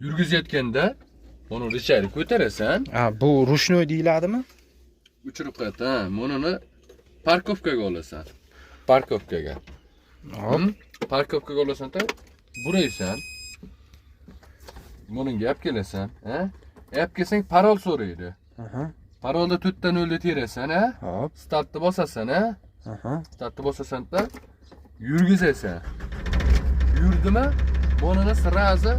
yurgizayotganda buni richari ko'tarasan. Ha, bu rushnoy deyiladimi? Uchirib qo'yadi. Ha, buni parkovkaga olasan. Parkovkaga. Hop. Parkovkaga olasan-da, buraysan. Buningga olib kelasan, ha? Olib kelsang parol so'raydi. Aha. Parolda 4 ta nolni terasan, ha? Hop. Startni bosasan, ha? Aha. Startni bosasan-da, yurgizasan. Yurdimi? Bunini sirazi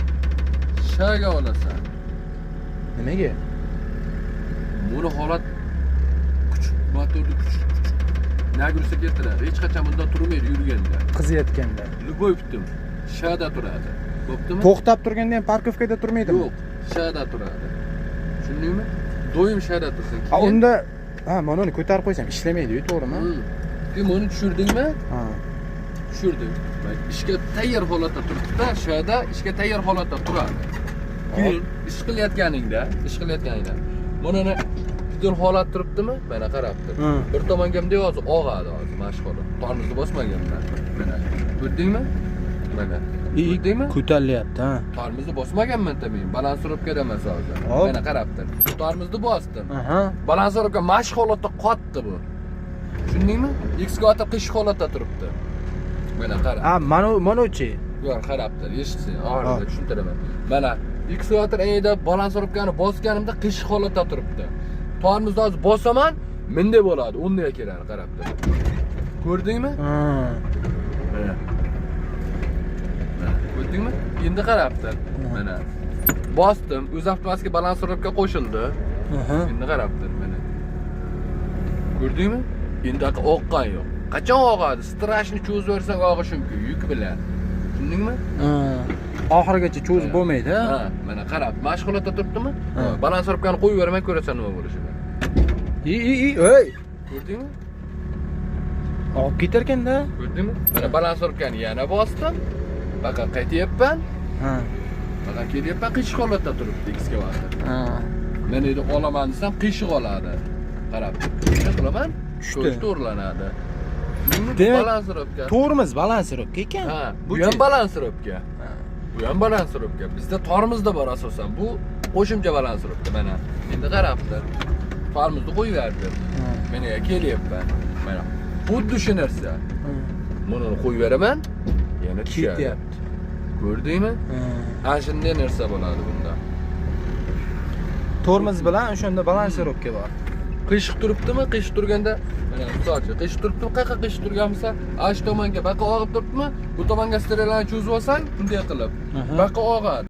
shaga olasan. Nimaga? Buni holat motorni kuch nagursa keltiradi. Hech qachon bunda turmaydi yurganda. Qiziyotganda. Любой bitim shada turadi. Bo'ptimi? To'xtab turganda ham parkovkada turmaydimi? Yo'q, shada turadi. Tushundingmi? Doim shada tursin. Ha, unda mana uni ko'tarib qo'ysam ishlamaydi-yu, to'g'rimi? Keyin buni tushurdingmi? Ha. Tushirdim. Ishga tayyor holatda turibdi-da, shada ishga tayyor holatda turadi. Keyin ish qilayotganingda, bunini butun holat turibdimi? Mana qarab tur. Bir tomonga bunday hozir og'adi hozir mashg'ulot. Tormozni bosmaganman. Mana. Ko'rdingmi? Mana. Ko'rdingmi? Ko'tarilyapti, ha. Tormozni bosmaganman tabiiy. Balansirovkada emas hozir. Mana qarab tur. Tormozni bosdim. Aha. Balansirovka mashq holatda qotdi bu. Tushundingmi? Ekskavator qish holatda turibdi. Mana qarab. Ha, mana-chi. Yo'q, qarab tur. Eshitsin, og'irida tushuntiraman. Mana ekskavator ayda balansirovkani bosganimda qish holatda turibdi. Tormozni hozir bosaman, bunday bo'ladi. Unday keladi, qarab tur. Ko'rdingmi? Ha. Mana. Ko'rdingmi? Endi qarab tur. Mana. Bosdim, o'z avtomatik balansirovka qo'shildi. Aha. Endi qarab tur, mana. Ko'rdingmi? Endi oqqan yo'q. Qachon og'adi? Strashni cho'zib bersang og'ishi mumkin yuk bilan. Tushundingmi? Ha. Oxirigacha cho'zib bo'lmaydi, ha? Ha, mana qarab, mashg'ulotda turibdimi? Balansirovkani qo'yib beraman, ko'rasan nima bo'lishini. Ey! Ko'rdingmi? Olib ketar ekanda. Ko'rdingmi? Mana balansirovkani yana bosdim. Baqa qaytyapman. Ha. Baqa kelyapman, qish holatda turibdi ekskavator. Ha. Men endi olaman desam, qiyshiq oladi. Qarab, nima qilaman? Tushdi. To'g'rilanadi. Demak, balansirovka. Tormoz balansirovka ekan. Ha, bu ham balansirovka. Bu ham balansirovka. Bizda tormozda bor asosan. Bu qo'shimcha balansirovka mana. Endi qarabdi. Tormozni qo'yib berdim. Meni kelyapman. Mana. Xuddi shu narsa. Buni qo'yib beraman, yana tushadi. Ko'rdingmi? Ana shunday narsa bo'ladi bunda. Tormoz bilan o'shanda balansirovka bor. Qiyshiq turibdimi? Qiyshiq turganda mana misolchi, qiyshiq turibdi, qayerga qiyshiq turgan bo'lsa, ash tomonga baqa og'ib turibdimi? Bu tomonga strelani cho'zib olsang, bunday qilib. Baqa og'adi.